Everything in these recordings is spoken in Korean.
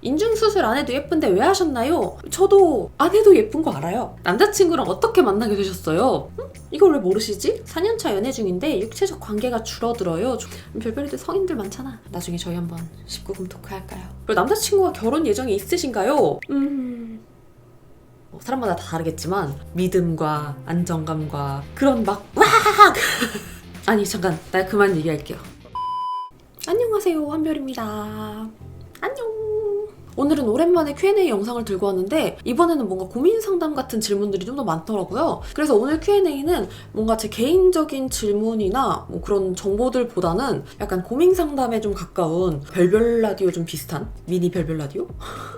인중수술 안 해도 예쁜데 왜 하셨나요? 저도 안 해도 예쁜 거 알아요. 남자친구랑 어떻게 만나게 되셨어요? 이걸 왜 모르시지? 4년차 연애 중인데 육체적 관계가 줄어들어요. 별별이들 성인들 많잖아. 나중에 저희 한번 19금 토크 할까요? 그리고 남자친구가 결혼 예정이 있으신가요? 사람마다 다 다르겠지만 믿음과 안정감과 그런 막 와악 아니 잠깐 나 그만 얘기할게요. 안녕하세요, 한별입니다. 안녕. 오늘은 오랜만에 Q&A 영상을 들고 왔는데 이번에는 뭔가 고민 상담 같은 질문들이 좀 더 많더라고요. 그래서 오늘 Q&A는 뭔가 제 개인적인 질문이나 뭐 그런 정보들보다는 약간 고민 상담에 좀 가까운 별별 라디오 좀 비슷한 미니 별별 라디오?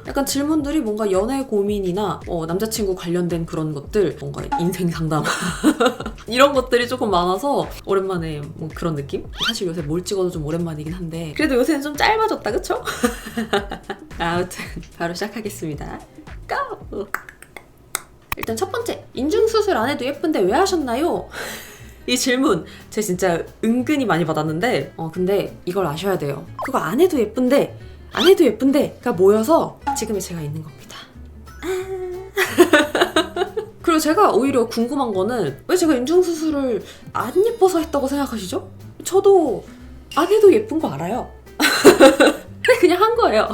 약간 질문들이 뭔가 연애 고민이나 남자친구 관련된 그런 것들, 뭔가 인생 상담 이런 것들이 조금 많아서 오랜만에 뭐 그런 느낌? 사실 요새 뭘 찍어도 좀 오랜만이긴 한데 그래도 요새는 좀 짧아졌다, 그쵸? 아무튼 바로 시작하겠습니다. 고! 일단 첫 번째, 인중수술 안 해도 예쁜데 왜 하셨나요? 이 질문 제가 진짜 은근히 많이 받았는데 근데 이걸 아셔야 돼요. 그거 안 해도 예쁜데가 모여서 지금의 제가 있는 겁니다. 그리고 제가 오히려 궁금한 거는 왜 제가 인중수술을 안 예뻐서 했다고 생각하시죠? 저도 안 해도 예쁜 거 알아요. 그냥 한 거예요.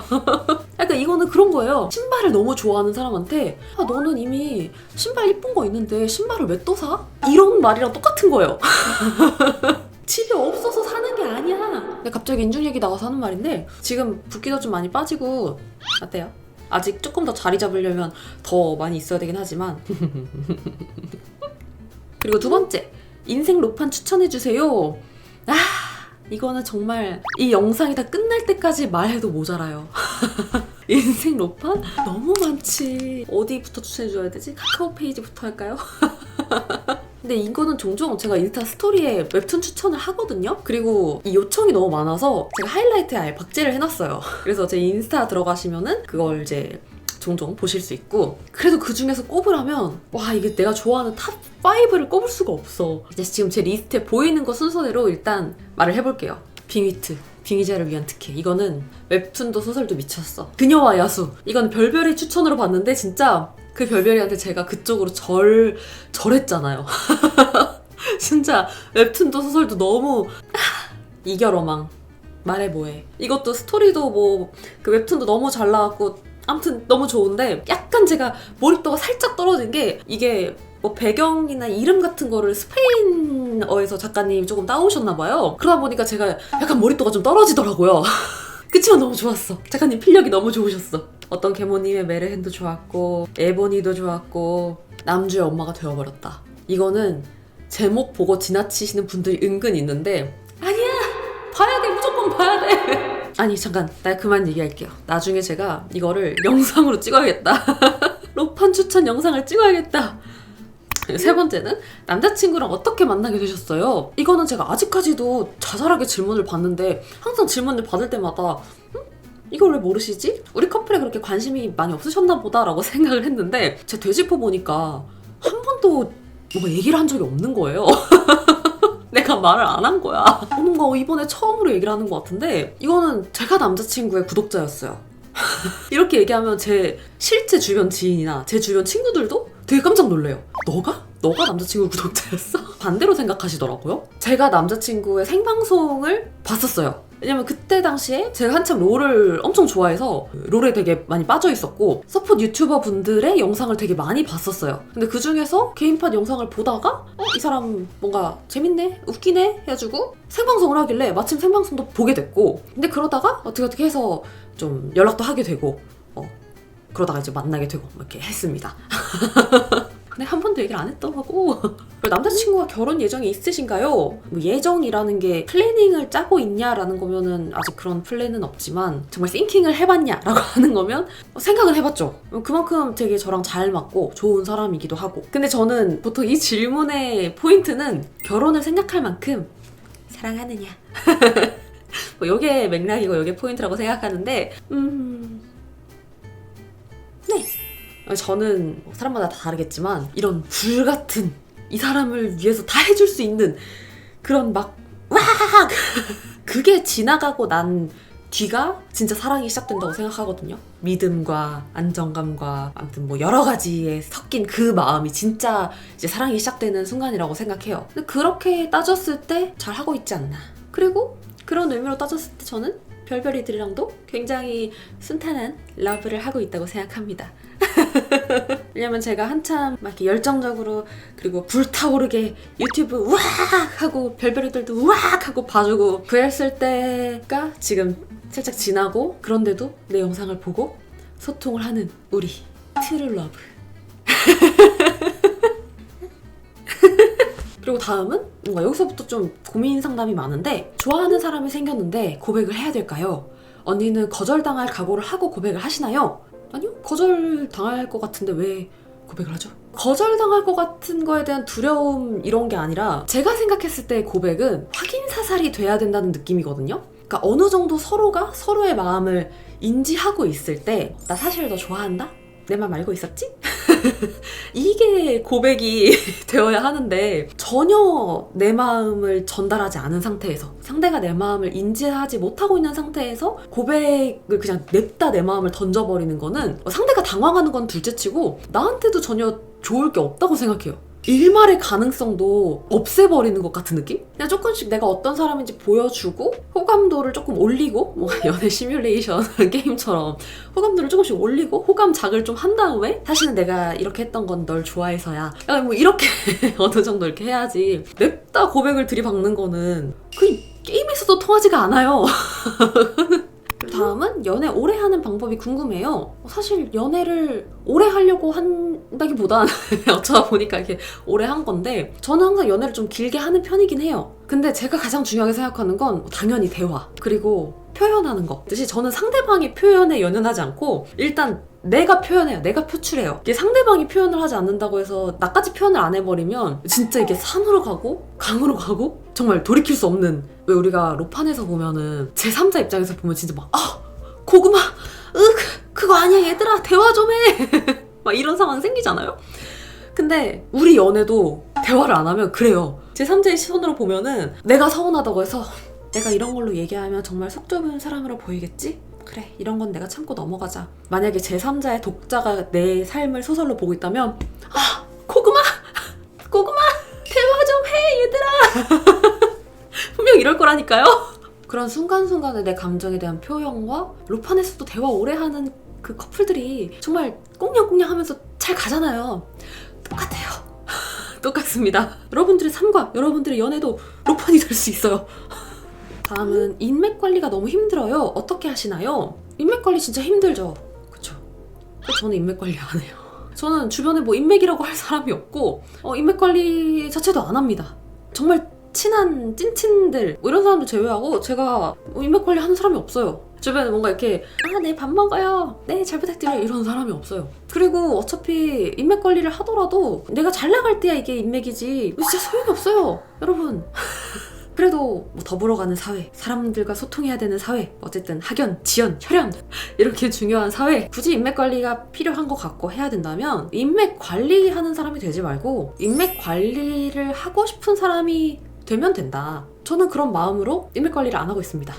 약간 이거는 그런 거예요. 신발을 너무 좋아하는 사람한테 너는 이미 신발 예쁜 거 있는데 신발을 왜 또 사? 이런 말이랑 똑같은 거예요. 집에 없어서 사는 게 아니야. 근데 갑자기 인중 얘기 나와서 하는 말인데 지금 붓기도 좀 많이 빠지고 어때요? 아직 조금 더 자리 잡으려면 더 많이 있어야 되긴 하지만 그리고 두 번째, 인생 로판 추천해주세요. 이거는 정말 이 영상이 다 끝날 때까지 말해도 모자라요. 인생 로판? 너무 많지. 어디부터 추천해줘야 되지? 카카오 페이지부터 할까요? 근데 이거는 종종 제가 인스타 스토리에 웹툰 추천을 하거든요? 그리고 이 요청이 너무 많아서 제가 하이라이트에 아예 박제를 해놨어요. 그래서 제 인스타 들어가시면은 그걸 이제 종종 보실 수 있고, 그래도 그 중에서 꼽으라면 와, 이게 내가 좋아하는 탑 5를 꼽을 수가 없어. 이제 지금 제 리스트에 보이는 거 순서대로 일단 말을 해볼게요. 빙위트, 빙의자를 위한 특혜. 이거는 웹툰도 소설도 미쳤어. 그녀와 야수, 이건 별별이 추천으로 봤는데 진짜 그 별별이한테 제가 그쪽으로 절했잖아요. 진짜 웹툰도 소설도 너무 이겨러망, 말해 뭐해. 이것도 스토리도 뭐 그 웹툰도 너무 잘 나왔고 아무튼 너무 좋은데 약간 제가 몰입도가 살짝 떨어진 게, 이게 뭐 배경이나 이름 같은 거를 스페인어에서 작가님이 조금 따오셨나봐요. 그러다 보니까 제가 약간 몰입도가 좀 떨어지더라고요. 그치만 너무 좋았어. 작가님 필력이 너무 좋으셨어. 어떤 계모님의 메르헨도 좋았고 에보니도 좋았고 남주의 엄마가 되어버렸다. 이거는 제목 보고 지나치시는 분들이 은근 있는데 아니야! 봐야 돼! 무조건 봐야 돼! 아니 잠깐, 나 그만 얘기할게요. 나중에 제가 이거를 영상으로 찍어야겠다. 로판 추천 영상을 찍어야겠다. 세 번째는 남자친구랑 어떻게 만나게 되셨어요? 이거는 제가 아직까지도 자잘하게 질문을 받는데 항상 질문을 받을 때마다 이걸 왜 모르시지? 우리 커플에 그렇게 관심이 많이 없으셨나 보다 라고 생각을 했는데 제가 되짚어 보니까 한 번도 뭔가 얘기를 한 적이 없는 거예요. 내가 말을 안 한 거야. 뭔가 이번에 처음으로 얘기를 하는 것 같은데 이거는 제가 남자친구의 구독자였어요. 이렇게 얘기하면 제 실제 주변 지인이나 제 주변 친구들도 되게 깜짝 놀래요. 너가 남자친구 구독자였어? 반대로 생각하시더라고요. 제가 남자친구의 생방송을 봤었어요. 왜냐면 그때 당시에 제가 한참 롤을 엄청 좋아해서 롤에 되게 많이 빠져 있었고 서폿 유튜버 분들의 영상을 되게 많이 봤었어요. 근데 그 중에서 개인팟 영상을 보다가 이 사람 뭔가 재밌네? 웃기네? 해가지고 생방송을 하길래 마침 생방송도 보게 됐고, 근데 그러다가 어떻게 해서 좀 연락도 하게 되고 그러다가 이제 만나게 되고 이렇게 했습니다. 근데 한 번도 얘기를 안 했더라고. 남자친구가 결혼 예정이 있으신가요? 뭐 예정이라는 게 플래닝을 짜고 있냐라는 거면은 아직 그런 플랜은 없지만 정말 싱킹을 해봤냐라고 하는 거면 생각은 해봤죠. 그만큼 되게 저랑 잘 맞고 좋은 사람이기도 하고. 근데 저는 보통 이 질문의 포인트는 결혼을 생각할 만큼 사랑하느냐. 뭐 요게 맥락이고 요게 포인트라고 생각하는데 네. 저는 사람마다 다 다르겠지만 이런 불같은 이 사람을 위해서 다 해줄 수 있는 그런 막 와악 그게 지나가고 난 뒤가 진짜 사랑이 시작된다고 생각하거든요. 믿음과 안정감과 아무튼 뭐 여러 가지에 섞인 그 마음이 진짜 이제 사랑이 시작되는 순간이라고 생각해요. 근데 그렇게 따졌을 때 잘하고 있지 않나. 그리고 그런 의미로 따졌을 때 저는 별별이들이랑도 굉장히 순탄한 러브를 하고 있다고 생각합니다. 왜냐면 제가 한참 막 이렇게 열정적으로 그리고 불타오르게 유튜브 우악 하고 별별이들도 우악 하고 봐주고 그랬을 때가 지금 살짝 지나고, 그런데도 내 영상을 보고 소통을 하는 우리 트루 러브. 그리고 다음은 뭔가 여기서부터 좀 고민 상담이 많은데, 좋아하는 사람이 생겼는데 고백을 해야 될까요? 언니는 거절당할 각오를 하고 고백을 하시나요? 아니요, 거절당할 것 같은데 왜 고백을 하죠? 거절당할 것 같은 거에 대한 두려움 이런 게 아니라, 제가 생각했을 때 고백은 확인사살이 돼야 된다는 느낌이거든요. 그러니까 어느 정도 서로가 서로의 마음을 인지하고 있을 때, 나 사실 너 좋아한다? 내 맘 알고 있었지? 이게 고백이 되어야 하는데, 전혀 내 마음을 전달하지 않은 상태에서, 상대가 내 마음을 인지하지 못하고 있는 상태에서 고백을 그냥 냅다 내 마음을 던져버리는 거는, 상대가 당황하는 건 둘째치고 나한테도 전혀 좋을 게 없다고 생각해요. 일말의 가능성도 없애버리는 것 같은 느낌? 그냥 조금씩 내가 어떤 사람인지 보여주고 호감도를 조금 올리고, 뭔가 연애 시뮬레이션 게임처럼 호감도를 조금씩 올리고 호감작을 좀 한 다음에, 사실은 내가 이렇게 했던 건 널 좋아해서야, 뭐 이렇게 어느 정도 이렇게 해야지, 냅다 고백을 들이박는 거는 그 게임에서도 통하지가 않아요. 다음은 연애 오래 하는 방법이 궁금해요. 사실 연애를 오래 하려고 한다기보단 어쩌다 보니까 이렇게 오래 한 건데, 저는 항상 연애를 좀 길게 하는 편이긴 해요. 근데 제가 가장 중요하게 생각하는 건 당연히 대화, 그리고 표현하는 거. 뜻이, 저는 상대방이 표현에 연연하지 않고 일단 내가 표현해요. 내가 표출해요. 이게 상대방이 표현을 하지 않는다고 해서 나까지 표현을 안 해버리면 진짜 이게 산으로 가고 강으로 가고 정말 돌이킬 수 없는, 왜 우리가 로판에서 보면은 제3자 입장에서 보면 진짜 막 고구마 그거 아니야 얘들아 대화 좀 해 막 이런 상황 생기잖아요. 근데 우리 연애도 대화를 안 하면 그래요. 제3자의 시선으로 보면은 내가 서운하다고 해서, 내가 이런 걸로 얘기하면 정말 속 좁은 사람으로 보이겠지? 그래, 이런 건 내가 참고 넘어가자. 만약에 제3자의 독자가 내 삶을 소설로 보고 있다면, 고구마 대화 좀 해 얘들아 분명 이럴 거라니까요. 그런 순간순간의 내 감정에 대한 표현과 로판에서도 대화 오래 하는 그 커플들이 정말 꽁냥꽁냥 하면서 잘 가잖아요. 똑같아요. 똑같습니다. 여러분들의 삶과 여러분들의 연애도 로판이 될 수 있어요. 다음은 인맥 관리가 너무 힘들어요. 어떻게 하시나요? 인맥 관리 진짜 힘들죠. 그쵸? 저는 인맥 관리 안 해요. 저는 주변에 뭐 인맥이라고 할 사람이 없고 인맥 관리 자체도 안 합니다. 정말 친한 찐친들 뭐 이런 사람들 제외하고 제가 인맥 관리 하는 사람이 없어요. 주변에 뭔가 이렇게 네 밥 먹어요, 네 잘 부탁드려요 이런 사람이 없어요. 그리고 어차피 인맥 관리를 하더라도 내가 잘 나갈 때야 이게 인맥이지 진짜 소용이 없어요 여러분. 그래도 뭐 더불어가는 사회, 사람들과 소통해야 되는 사회, 어쨌든 학연, 지연, 혈연 이렇게 중요한 사회, 굳이 인맥 관리가 필요한 것 같고 해야 된다면 인맥 관리하는 사람이 되지 말고 인맥 관리를 하고 싶은 사람이 되면 된다. 저는 그런 마음으로 인맥 관리를 안 하고 있습니다.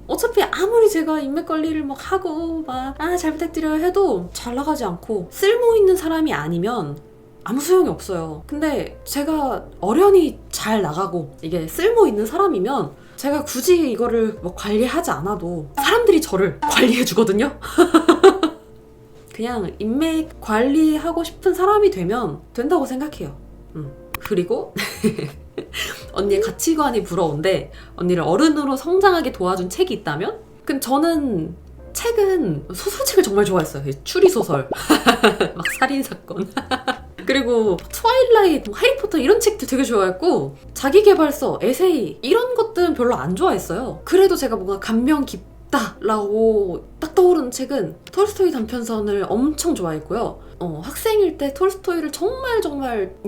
어차피 아무리 제가 인맥 관리를 막 하고 막 잘 부탁드려요 해도 잘 나가지 않고 쓸모 있는 사람이 아니면 아무 소용이 없어요. 근데 제가 어련히 잘 나가고 이게 쓸모 있는 사람이면 제가 굳이 이거를 뭐 관리하지 않아도 사람들이 저를 관리해 주거든요. 그냥 인맥 관리하고 싶은 사람이 되면 된다고 생각해요. 그리고 언니의 가치관이 부러운데, 언니를 어른으로 성장하게 도와준 책이 있다면? 저는 책은 소설책을 정말 좋아했어요. 추리소설 막 살인사건 그리고 트와일라이트, 해리포터 이런 책도 되게 좋아했고, 자기계발서, 에세이 이런 것들은 별로 안 좋아했어요. 그래도 제가 뭔가 감명 깊다라고 딱 떠오르는 책은 톨스토이 단편선을 엄청 좋아했고요. 학생일 때 톨스토이를 정말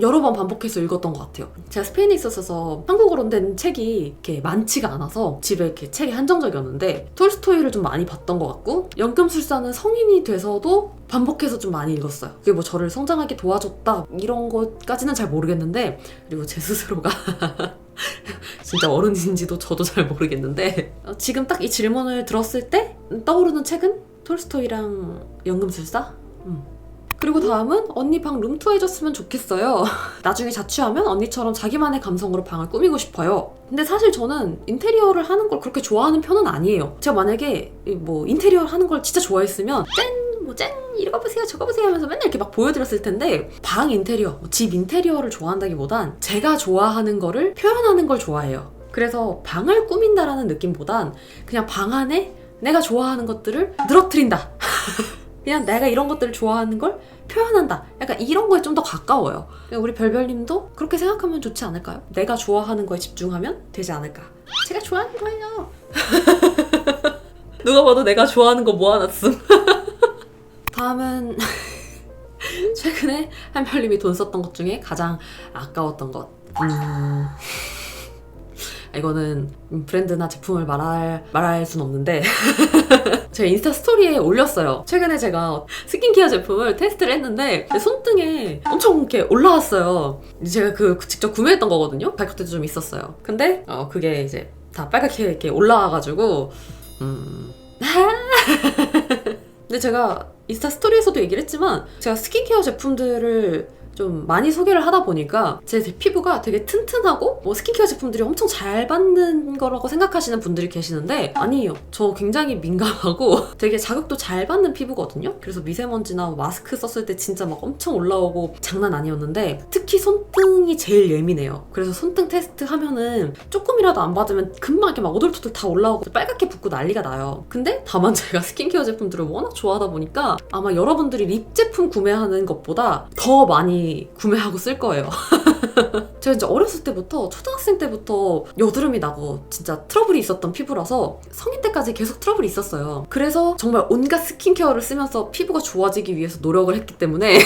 여러 번 반복해서 읽었던 것 같아요. 제가 스페인에 있었어서 한국어로 된 책이 이렇게 많지가 않아서 집에 이렇게 책이 한정적이었는데 톨스토이를 좀 많이 봤던 것 같고, 연금술사는 성인이 돼서도 반복해서 좀 많이 읽었어요. 그게 뭐 저를 성장하게 도와줬다 이런 것까지는 잘 모르겠는데, 그리고 제 스스로가 진짜 어른인지도 저도 잘 모르겠는데 지금 딱 이 질문을 들었을 때 떠오르는 책은 톨스토이랑 연금술사? 그리고 다음은 언니 방 룸투어 해줬으면 좋겠어요. 나중에 자취하면 언니처럼 자기만의 감성으로 방을 꾸미고 싶어요. 근데 사실 저는 인테리어를 하는 걸 그렇게 좋아하는 편은 아니에요. 제가 만약에 뭐 인테리어 하는 걸 진짜 좋아했으면 짠 이거 보세요 저거 보세요 하면서 맨날 이렇게 막 보여드렸을 텐데 방 인테리어, 집 인테리어를 좋아한다기보단 제가 좋아하는 거를 표현하는 걸 좋아해요. 그래서 방을 꾸민다라는 느낌보단 그냥 방 안에 내가 좋아하는 것들을 늘어뜨린다. 그냥 내가 이런 것들을 좋아하는 걸 표현한다. 약간 이런 거에 좀 더 가까워요. 우리 별별님도 그렇게 생각하면 좋지 않을까요? 내가 좋아하는 거에 집중하면 되지 않을까. 제가 좋아하는 거예요. 누가 봐도 내가 좋아하는 거 모아놨음. 다음은 최근에 한별님이 돈 썼던 것 중에 가장 아까웠던 것. 이거는 브랜드나 제품을 말할 순 없는데 제가 인스타 스토리에 올렸어요. 최근에 제가 스킨케어 제품을 테스트를 했는데 손등에 엄청 이렇게 올라왔어요. 제가 직접 구매했던 거거든요. 가격대도 좀 있었어요. 근데 그게 이제 다 빨갛게 이렇게 올라와가지고 근데 제가 인스타 스토리에서도 얘기를 했지만 제가 스킨케어 제품들을 좀 많이 소개를 하다 보니까 제 피부가 되게 튼튼하고 뭐 스킨케어 제품들이 엄청 잘 받는 거라고 생각하시는 분들이 계시는데 아니에요. 저 굉장히 민감하고 되게 자극도 잘 받는 피부거든요. 그래서 미세먼지나 마스크 썼을 때 진짜 막 엄청 올라오고 장난 아니었는데 특히 손등이 제일 예민해요. 그래서 손등 테스트 하면은 조금이라도 안 받으면 금방 이렇게 막 오돌토돌 다 올라오고 빨갛게 붓고 난리가 나요. 근데 다만 제가 스킨케어 제품들을 워낙 좋아하다 보니까 아마 여러분들이 립 제품 구매하는 것보다 더 많이 구매하고 쓸 거예요. 제가 이제 어렸을 때부터 초등학생 때부터 여드름이 나고 진짜 트러블이 있었던 피부라서 성인 때까지 계속 트러블이 있었어요. 그래서 정말 온갖 스킨케어를 쓰면서 피부가 좋아지기 위해서 노력을 했기 때문에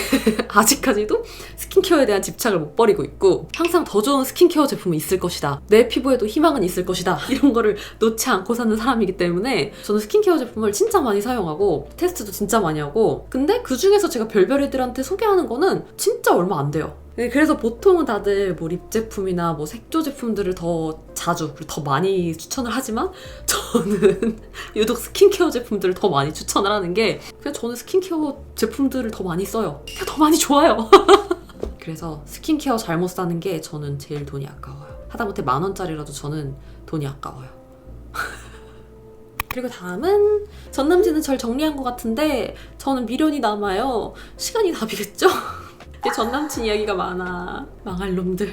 아직까지도 스킨케어에 대한 집착을 못 버리고 있고 항상 더 좋은 스킨케어 제품은 있을 것이다. 내 피부에도 희망은 있을 것이다. 이런 거를 놓지 않고 사는 사람이기 때문에 저는 스킨케어 제품을 진짜 많이 사용하고 테스트도 진짜 많이 하고 근데 그중에서 제가 별별이들한테 소개하는 거는 진짜 얼마 안 돼요. 그래서 보통은 다들 뭐 립 제품이나 뭐 색조 제품들을 더 자주 그리고 더 많이 추천을 하지만 저는 유독 스킨케어 제품들을 더 많이 추천을 하는 게 그냥 저는 스킨케어 제품들을 더 많이 써요. 그냥 더 많이 좋아요. 그래서 스킨케어 잘못 사는 게 저는 제일 돈이 아까워요. 하다못해 10,000원짜리라도 저는 돈이 아까워요. 그리고 다음은 전 남친은 절 정리한 것 같은데 저는 미련이 남아요. 시간이 답이겠죠? 전 남친 이야기가 많아. 망할 놈들.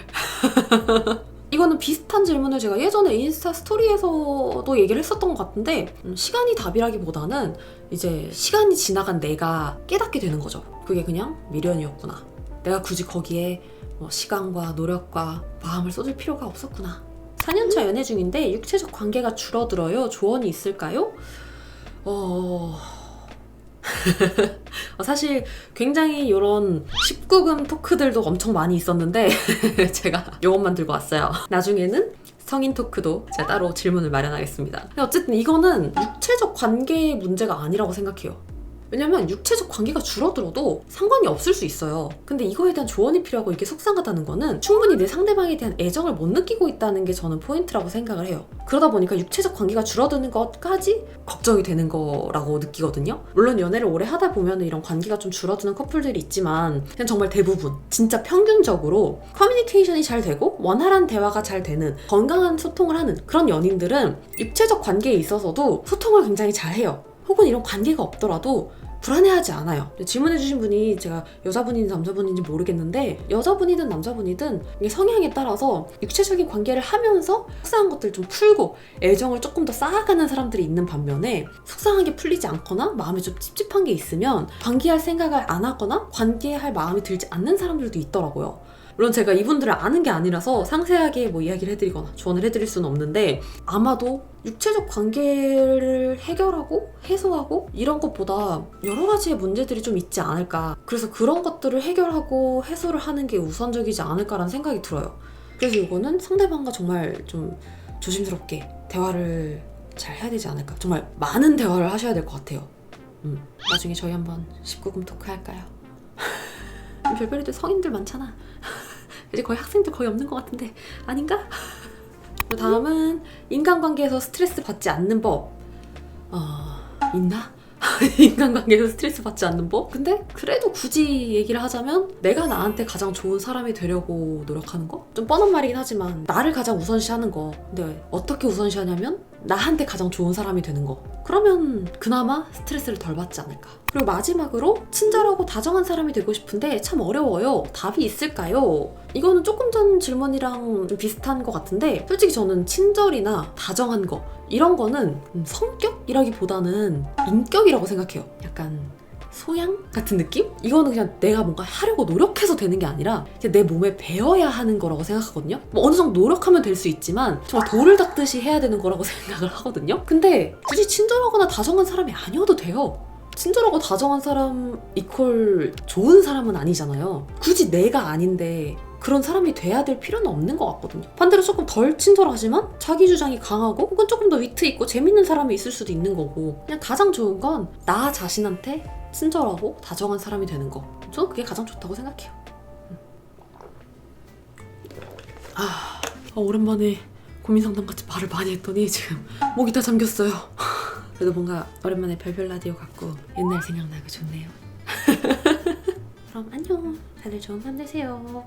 이거는 비슷한 질문을 제가 예전에 인스타 스토리에서도 얘기를 했었던 것 같은데 시간이 답이라기보다는 이제 시간이 지나간 내가 깨닫게 되는 거죠. 그게 그냥 미련이었구나. 내가 굳이 거기에 시간과 노력과 마음을 쏟을 필요가 없었구나. 4년차 연애 중인데 육체적 관계가 줄어들어요. 조언이 있을까요? 사실 굉장히 이런 19금 토크들도 엄청 많이 있었는데 제가 이것만 들고 왔어요. 나중에는 성인 토크도 제가 따로 질문을 마련하겠습니다. 어쨌든 이거는 육체적 관계의 문제가 아니라고 생각해요. 왜냐면 육체적 관계가 줄어들어도 상관이 없을 수 있어요. 근데 이거에 대한 조언이 필요하고 이게 속상하다는 거는 충분히 내 상대방에 대한 애정을 못 느끼고 있다는 게 저는 포인트라고 생각을 해요. 그러다 보니까 육체적 관계가 줄어드는 것까지 걱정이 되는 거라고 느끼거든요. 물론 연애를 오래 하다 보면 이런 관계가 좀 줄어드는 커플들이 있지만 그냥 정말 대부분 진짜 평균적으로 커뮤니케이션이 잘 되고 원활한 대화가 잘 되는 건강한 소통을 하는 그런 연인들은 육체적 관계에 있어서도 소통을 굉장히 잘 해요. 혹은 이런 관계가 없더라도 불안해하지 않아요. 질문해주신 분이 제가 여자분인지 남자분인지 모르겠는데 여자분이든 남자분이든 성향에 따라서 육체적인 관계를 하면서 속상한 것들 좀 풀고 애정을 조금 더 쌓아가는 사람들이 있는 반면에 속상한 게 풀리지 않거나 마음에 좀 찝찝한 게 있으면 관계할 생각을 안 하거나 관계할 마음이 들지 않는 사람들도 있더라고요. 물론 제가 이분들을 아는 게 아니라서 상세하게 뭐 이야기를 해드리거나 조언을 해드릴 수는 없는데 아마도 육체적 관계를 해결하고 해소하고 이런 것보다 여러 가지의 문제들이 좀 있지 않을까. 그래서 그런 것들을 해결하고 해소를 하는 게 우선적이지 않을까라는 생각이 들어요. 그래서 이거는 상대방과 정말 좀 조심스럽게 대화를 잘 해야 되지 않을까. 정말 많은 대화를 하셔야 될 것 같아요. 나중에 저희 한번 19금 토크 할까요? 별별이들 성인들 많잖아. 이제 거의 학생들 거의 없는 것 같은데 아닌가? 그리고 다음은 인간관계에서 스트레스 받지 않는 법. 있나? 인간관계에서 스트레스 받지 않는 법? 근데 그래도 굳이 얘기를 하자면 내가 나한테 가장 좋은 사람이 되려고 노력하는 거? 좀 뻔한 말이긴 하지만 나를 가장 우선시하는 거. 근데 어떻게 우선시하냐면 나한테 가장 좋은 사람이 되는 거. 그러면 그나마 스트레스를 덜 받지 않을까. 그리고 마지막으로 친절하고 다정한 사람이 되고 싶은데 참 어려워요. 답이 있을까요? 이거는 조금 전 질문이랑 좀 비슷한 것 같은데 솔직히 저는 친절이나 다정한 거 이런 거는 성격이라기보다는 인격이라고 생각해요. 약간 소양 같은 느낌? 이거는 그냥 내가 뭔가 하려고 노력해서 되는 게 아니라 그냥 내 몸에 배어야 하는 거라고 생각하거든요. 뭐 어느 정도 노력하면 될 수 있지만 정말 돌을 닦듯이 해야 되는 거라고 생각을 하거든요. 근데 굳이 친절하거나 다정한 사람이 아니어도 돼요. 친절하고 다정한 사람 이퀄 좋은 사람은 아니잖아요. 굳이 내가 아닌데 그런 사람이 돼야 될 필요는 없는 것 같거든요. 반대로 조금 덜 친절하지만 자기 주장이 강하고 혹은 조금 더 위트 있고 재밌는 사람이 있을 수도 있는 거고 그냥 가장 좋은 건 나 자신한테 친절하고 다정한 사람이 되는 거. 저는 그게 가장 좋다고 생각해요. 오랜만에 고민 상담같이 말을 많이 했더니 지금 목이 다 잠겼어요. 그래도 뭔가 오랜만에 별별 라디오 같고 옛날 생각나고 좋네요. 그럼 안녕. 다들 좋은 밤 되세요.